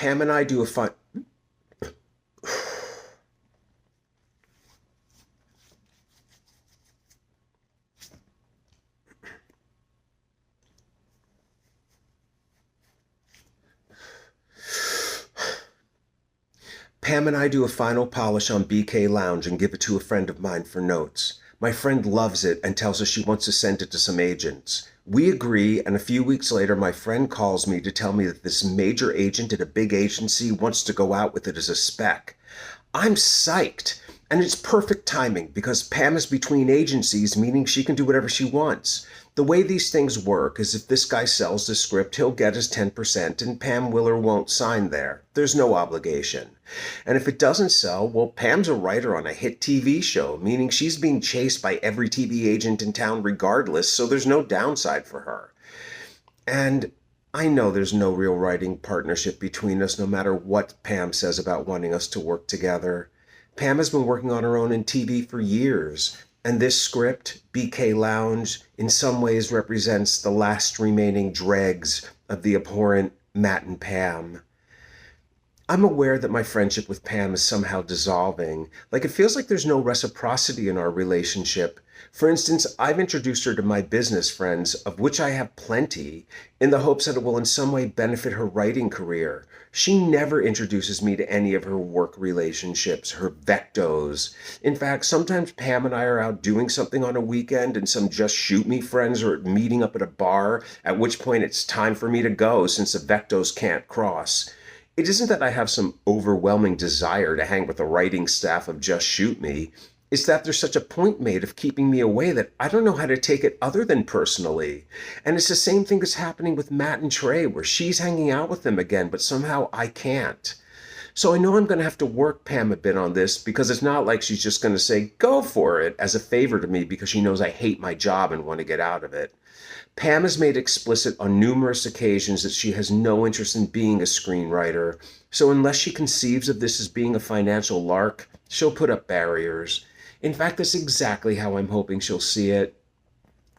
Pam and I do a fun... Pam and I do a final polish on BK Lounge and give it to a friend of mine for notes. My friend loves it and tells us she wants to send it to some agents. We agree, and a few weeks later, my friend calls me to tell me that this major agent at a big agency wants to go out with it as a spec. I'm psyched, and it's perfect timing because Pam is between agencies, meaning she can do whatever she wants. The way these things work is if this guy sells the script, he'll get his 10%, and Pam will or won't sign there. There's no obligation. And if it doesn't sell, well, Pam's a writer on a hit TV show, meaning she's being chased by every TV agent in town regardless, so there's no downside for her. And I know there's no real writing partnership between us, no matter what Pam says about wanting us to work together. Pam has been working on her own in TV for years, and this script, BK Lounge, in some ways represents the last remaining dregs of the abhorrent Matt and Pam. I'm aware that my friendship with Pam is somehow dissolving. Like, it feels like there's no reciprocity in our relationship. For instance, I've introduced her to my business friends, of which I have plenty, in the hopes that it will in some way benefit her writing career. She never introduces me to any of her work relationships, her vectos. In fact, sometimes Pam and I are out doing something on a weekend and some just shoot me friends are meeting up at a bar, at which point it's time for me to go since the vectos can't cross. It isn't that I have some overwhelming desire to hang with the writing staff of Just Shoot Me. It's that there's such a point made of keeping me away that I don't know how to take it other than personally. And it's the same thing that's happening with Matt and Trey, where she's hanging out with them again, but somehow I can't. So I know I'm going to have to work Pam a bit on this because it's not like she's just going to say, go for it, as a favor to me because she knows I hate my job and want to get out of it. Pam has made explicit on numerous occasions that she has no interest in being a screenwriter, so unless she conceives of this as being a financial lark, she'll put up barriers. In fact, that's exactly how I'm hoping she'll see it.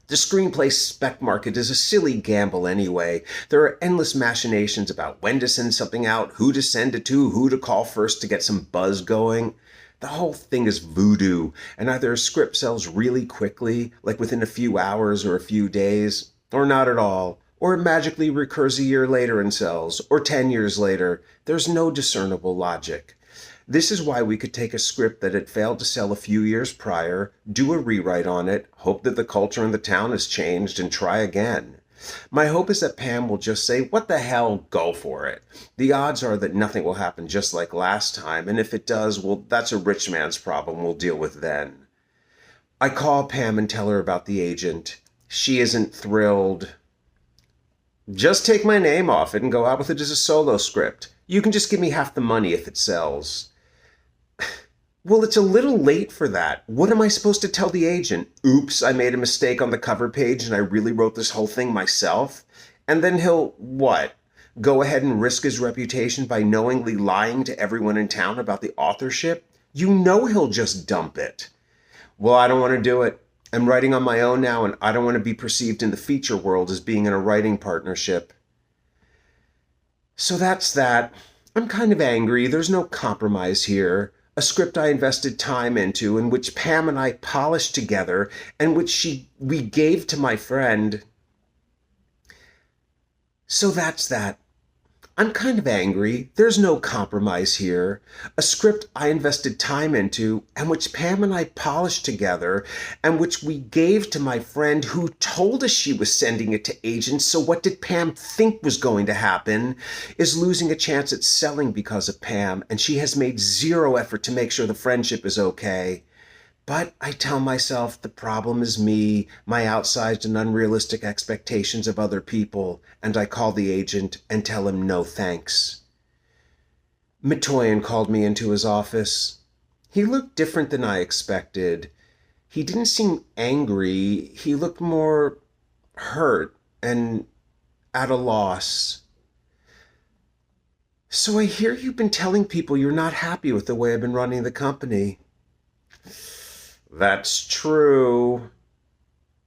The screenplay spec market is a silly gamble anyway. There are endless machinations about when to send something out, who to send it to, who to call first to get some buzz going. The whole thing is voodoo, and either a script sells really quickly, like within a few hours or a few days, or not at all, or it magically recurs a year later and sells, or 10 years later. There's no discernible logic. This is why we could take a script that had failed to sell a few years prior, do a rewrite on it, hope that the culture in the town has changed, and try again. My hope is that Pam will just say, what the hell, go for it. The odds are that nothing will happen just like last time, and if it does, well, that's a rich man's problem we'll deal with then. I call Pam and tell her about the agent. She isn't thrilled. Just take my name off it and go out with it as a solo script. You can just give me half the money if it sells. Well, it's a little late for that. What am I supposed to tell the agent? Oops, I made a mistake on the cover page and I really wrote this whole thing myself? And then he'll, what? Go ahead and risk his reputation by knowingly lying to everyone in town about the authorship? You know he'll just dump it. Well, I don't want to do it. I'm writing on my own now and I don't want to be perceived in the feature world as being in a writing partnership. So that's that. I'm kind of angry. There's no compromise here. A script I invested time into, in which Pam and I polished together, and which we gave to my friend. So that's that. I'm kind of angry. There's no compromise here. A script I invested time into, and which Pam and I polished together, and which we gave to my friend who told us she was sending it to agents, so what did Pam think was going to happen, is losing a chance at selling because of Pam, and she has made zero effort to make sure the friendship is okay. But I tell myself the problem is me, my outsized and unrealistic expectations of other people, and I call the agent and tell him no thanks. Mitoyan called me into his office. He looked different than I expected. He didn't seem angry. He looked more hurt and at a loss. So I hear you've been telling people you're not happy with the way I've been running the company. That's true.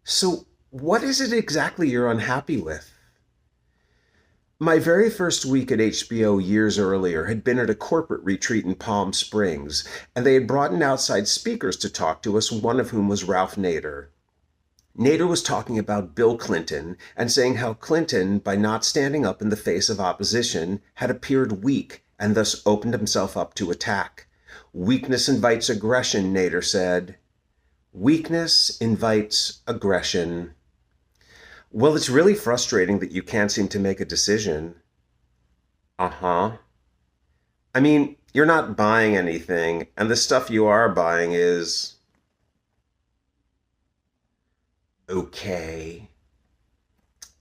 So what is it exactly you're unhappy with? My very first week at HBO years earlier had been at a corporate retreat in Palm Springs, and they had brought in outside speakers to talk to us, one of whom was Ralph Nader. Nader was talking about Bill Clinton and saying how Clinton, by not standing up in the face of opposition, had appeared weak and thus opened himself up to attack. Weakness invites aggression, Nader said. Weakness invites aggression. Well, it's really frustrating that you can't seem to make a decision. Uh-huh. I mean, you're not buying anything, and the stuff you are buying is okay.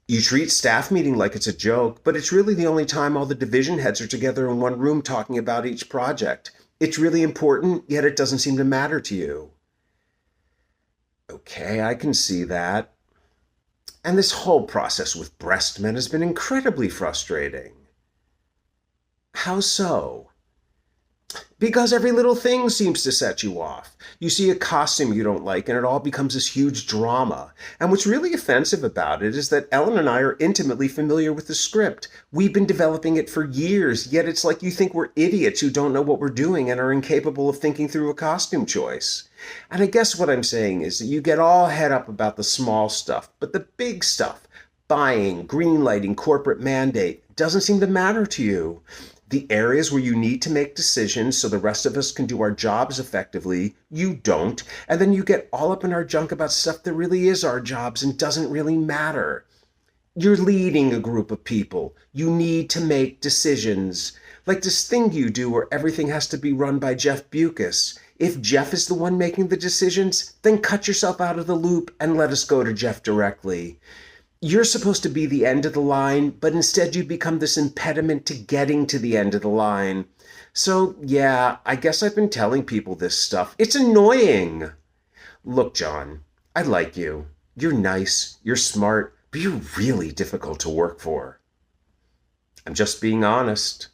You treat staff meeting like it's a joke, but it's really the only time all the division heads are together in one room talking about each project. It's really important, yet it doesn't seem to matter to you. Okay, I can see that. And this whole process with breast men has been incredibly frustrating. How so? Because every little thing seems to set you off. You see a costume you don't like, and it all becomes this huge drama. And what's really offensive about it is that Ellen and I are intimately familiar with the script. We've been developing it for years, yet it's like you think we're idiots who don't know what we're doing and are incapable of thinking through a costume choice. And I guess what I'm saying is that you get all head up about the small stuff, but the big stuff, buying, greenlighting, corporate mandate, doesn't seem to matter to you. The areas where you need to make decisions so the rest of us can do our jobs effectively, you don't. And then you get all up in our junk about stuff that really is our jobs and doesn't really matter. You're leading a group of people. You need to make decisions. Like this thing you do where everything has to be run by Jeff Bewkes. If Jeff is the one making the decisions, then cut yourself out of the loop and let us go to Jeff directly. You're supposed to be the end of the line, but instead you become this impediment to getting to the end of the line. So, yeah, I guess I've been telling people this stuff. It's annoying. Look, John, I like you. You're nice, you're smart, but you're really difficult to work for. I'm just being honest.